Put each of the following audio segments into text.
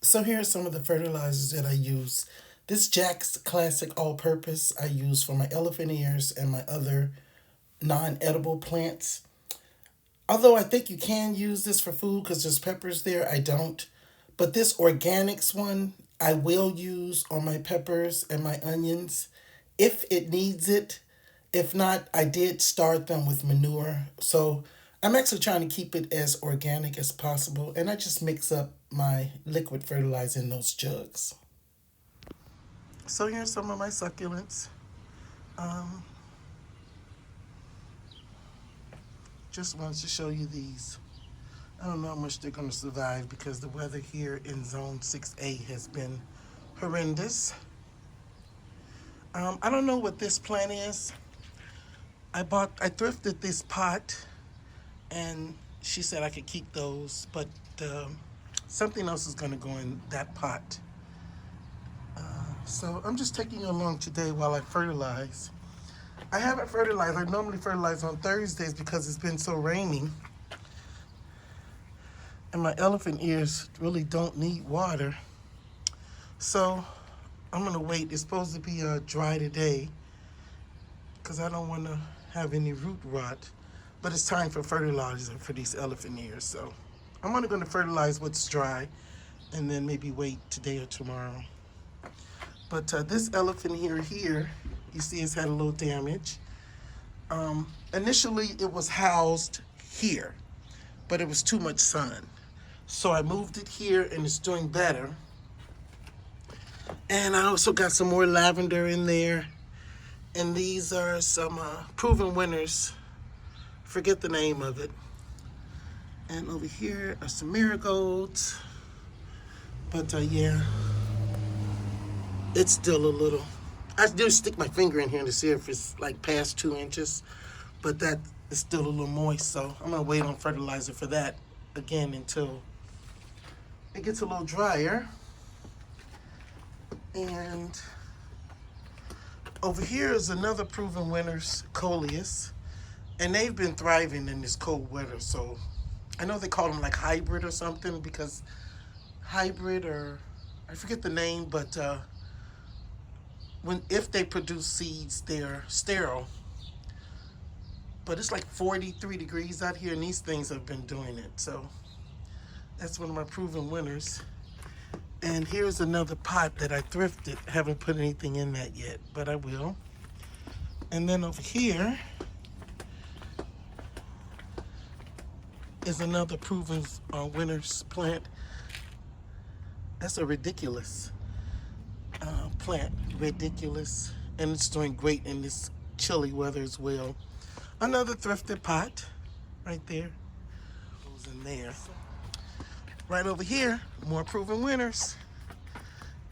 So here are some of the fertilizers that I use. This Jack's Classic All Purpose I use for my elephant ears and my other non edible plants. Although I think you can use this for food because there's peppers there, I don't. But this organics one, I will use on my peppers and my onions if it needs it. If not, I did start them with manure. So I'm actually trying to keep it as organic as possible. And I just mix up my liquid fertilizer in those jugs. So here's some of my succulents. Um, just wanted to show you these. I don't know how much they're going to survive because the weather here in Zone 6A has been horrendous. I don't know what this plant is. I thrifted this pot, and she said I could keep those, but something else is going to go in that pot. So I'm just taking you along today while I fertilize. I haven't fertilized. I normally fertilize on Thursdays because it's been so rainy. And my elephant ears really don't need water. So I'm going to wait. It's supposed to be dry today because I don't want to have any root rot. But it's time for fertilizer for these elephant ears. So I'm only going to fertilize what's dry and then maybe wait today or tomorrow. But this elephant here, you see it's had a little damage. Initially, it was housed here, but it was too much sun. So I moved it here and it's doing better. And I also got some more lavender in there. And these are some proven winners. Forget the name of it. And over here are some marigolds. But yeah, it's still a little. I do stick my finger in here to see if it's like past 2 inches. But that is still a little moist. So I'm going to wait on fertilizer for that again until it gets a little drier. And over here is another proven winners, coleus, and they've been thriving in this cold weather. So I know they call them like hybrid or something because hybrid, or I forget the name, but if they produce seeds, they're sterile. But it's like 43 degrees out here, and these things have been doing it. So that's one of my proven winners. And here's another pot that I thrifted. Haven't put anything in that yet, but I will. And then over here is another proven winners plant. That's a ridiculous plant, ridiculous. And it's doing great in this chilly weather as well. Another thrifted pot right there. Goes in there. Right over here, more proven winners.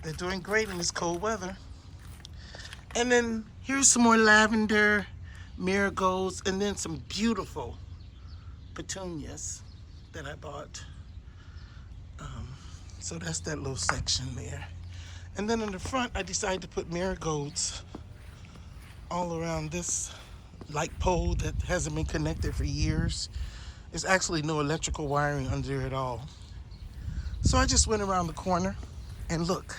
They're doing great in this cold weather. And then here's some more lavender, marigolds, and then some beautiful petunias that I bought. So that's that little section there. And then in the front, I decided to put marigolds all around this light pole that hasn't been connected for years. There's actually no electrical wiring under it at all. So I just went around the corner and look,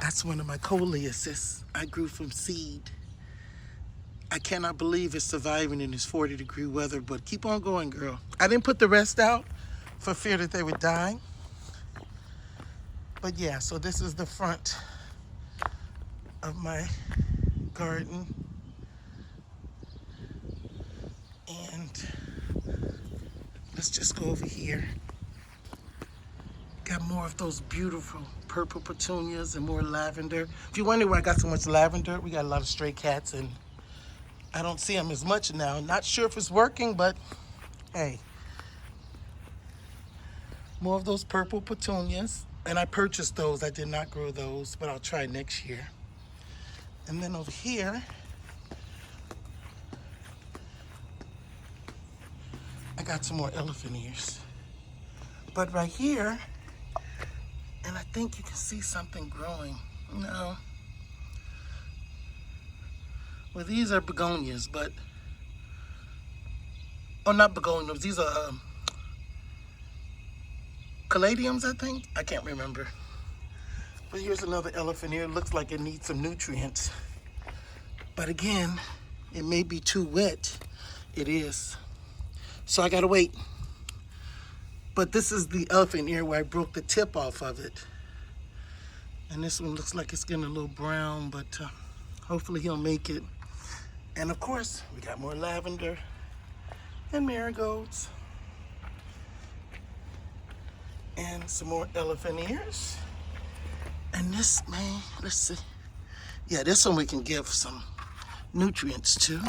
that's one of my coleuses I grew from seed. I cannot believe it's surviving in this 40-degree weather, but keep on going, girl. I didn't put the rest out for fear that they would die. But yeah, so this is the front of my garden. And let's just go over here. Got more of those beautiful purple petunias and more lavender. If you wonder why I got so much lavender, we got a lot of stray cats and I don't see them as much now. Not sure if it's working, but hey. More of those purple petunias. And I purchased those. I did not grow those, but I'll try next year. And then over here, I got some more elephant ears. But right here, and I think you can see something growing. No. Well, these are begonias, but... Oh, not begonias. These are caladiums, I think. I can't remember. But here's another elephant ear. Looks like it needs some nutrients. But again, it may be too wet. It is. So I gotta wait. But this is the elephant ear where I broke the tip off of it. And this one looks like it's getting a little brown, but hopefully he'll make it. And of course, we got more lavender and marigolds. And some more elephant ears. And this, man, let's see. Yeah, this one we can give some nutrients to.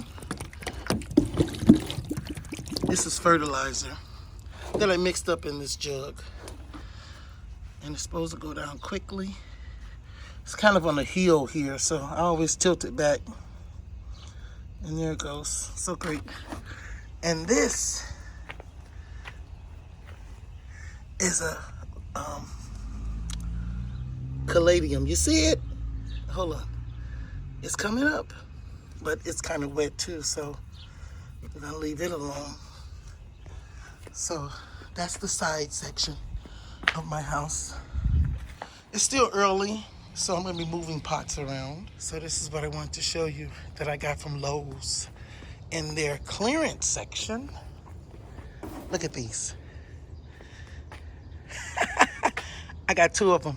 This is fertilizer that I mixed up in this jug. And it's supposed to go down quickly. It's kind of on a hill here, so I always tilt it back. And there it goes. So great. And this is a caladium. You see it? Hold on. It's coming up, but it's kind of wet too, so we're gonna leave it alone. So that's the side section of my house. It's still early, so I'm gonna be moving pots around. So this is what I want to show you that I got from Lowe's in their clearance section. Look at these. I got 2 of them.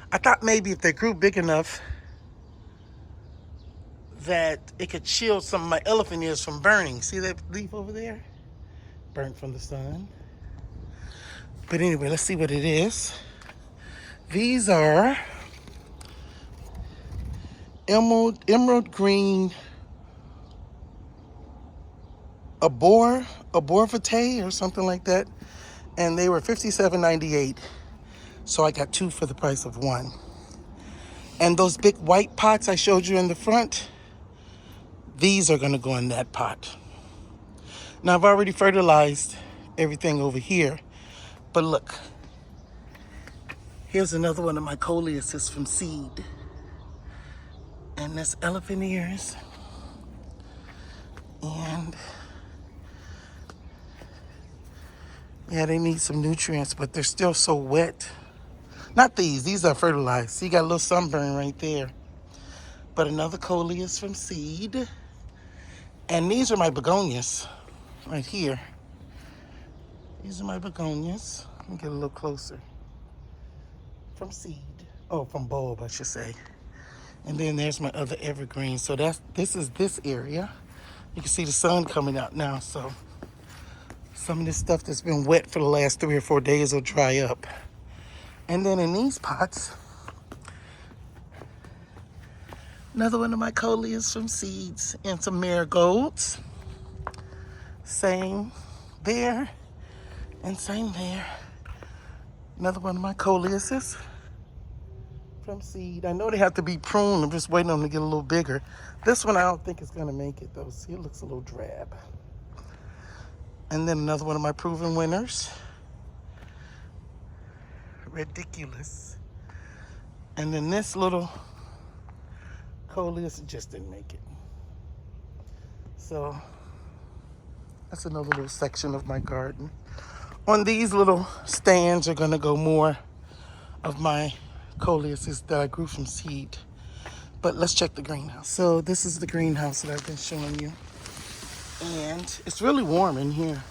I thought maybe if they grew big enough that it could shield some of my elephant ears from burning. See that leaf over there? Burnt from the sun. But anyway, let's see what it is. These are emerald green aborvitae or something like that. And they were $57.98. So I got 2 for the price of 1. And those big white pots I showed you in the front, these are gonna go in that pot. Now I've already fertilized everything over here, but look, here's another one of my coleus from seed. And that's elephant ears. And yeah, they need some nutrients, but they're still so wet. Not these are fertilized. See, you got a little sunburn right there. But another coleus from seed. And these are my begonias right here. These are my begonias. Let me get a little closer. From seed. Oh, from bulb, I should say. And then there's my other evergreen. So this is this area. You can see the sun coming out now. So some of this stuff that's been wet for the last 3 or 4 days will dry up. And then in these pots, another one of my coleus from seeds and some marigolds. Same there and same there. Another one of my coleuses from seed. I know they have to be pruned. I'm just waiting on them to get a little bigger. This one I don't think is going to make it though. See, it looks a little drab. And then another one of my proven winners. Ridiculous. And then this little coleus just didn't make it. So that's another little section of my garden. On these little stands are gonna go more of my coleuses that I grew from seed. But let's check the greenhouse. So this is the greenhouse that I've been showing you. And it's really warm in here.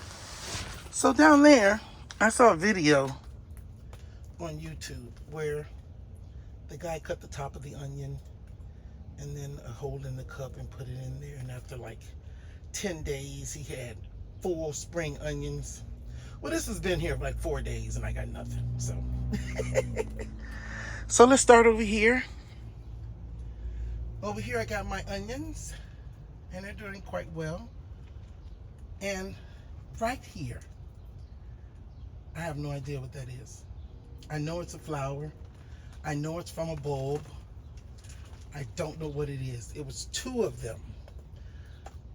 So down there, I saw a video on YouTube where the guy cut the top of the onion and then a hole in the cup and put it in there, and after like 10 days he had full spring onions. Well, this has been here for like 4 days and I got nothing. So so let's start over here. Over here I got my onions and they're doing quite well. And right here, I have no idea what that is. I know it's a flower. I know it's from a bulb. I don't know what it is. It was 2 of them.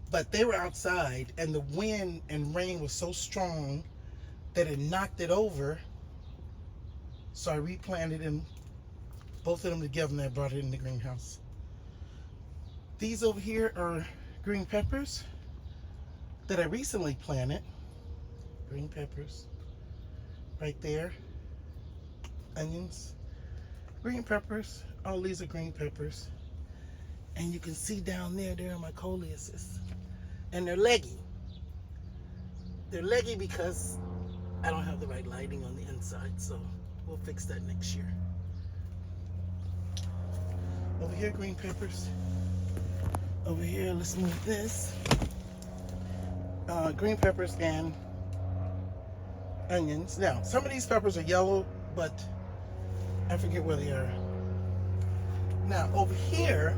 But they were outside and the wind and rain was so strong that it knocked it over. So I replanted them, both of them together, and I brought it in the greenhouse. These over here are green peppers that I recently planted. Green peppers right there. onions, green peppers. All these are green peppers. And you can see down there, there are my coleuses. And they're leggy. They're leggy because I don't have the right lighting on the inside, so we'll fix that next year. Over here, green peppers. Over here, let's move this. Green peppers and onions. Now, some of these peppers are yellow, but I forget where they are. Now, over here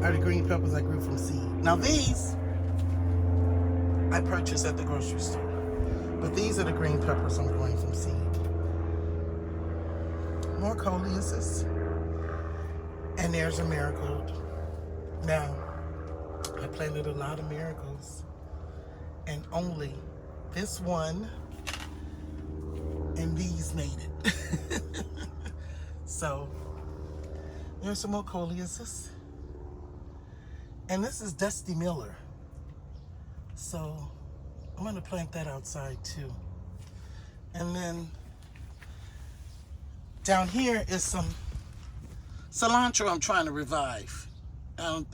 are the green peppers I grew from seed. Now, these I purchased at the grocery store, but these are the green peppers I'm growing from seed. More coleuses, and there's a marigold. Now, I planted a lot of marigolds, and only this one and these made it. So, there's some more coleuses. And this is Dusty Miller. So, I'm going to plant that outside too. And then down here is some cilantro I'm trying to revive.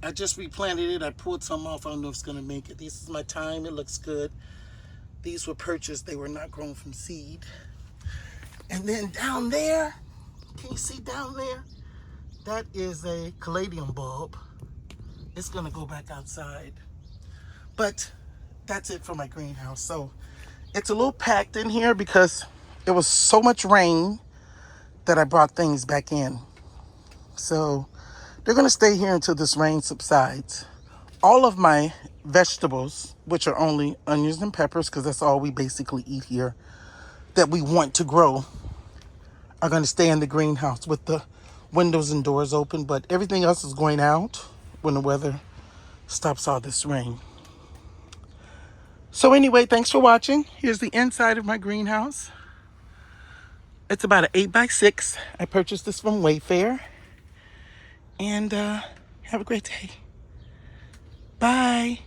I just replanted it. I pulled some off. I don't know if it's going to make it. This is my thyme. It looks good. These were purchased. They were not grown from seed. And then down there, can you see down there? That is a caladium bulb. It's going to go back outside. But that's it for my greenhouse. So it's a little packed in here because it was so much rain that I brought things back in. So they're going to stay here until this rain subsides. All of my vegetables, which are only onions and peppers, because that's all we basically eat here, that we want to grow, are going to stay in the greenhouse with the windows and doors open. But everything else is going out when the weather stops all this rain. So anyway, thanks for watching. Here's the inside of my greenhouse. It's about an 8x6. I purchased this from Wayfair. And have a great day. Bye.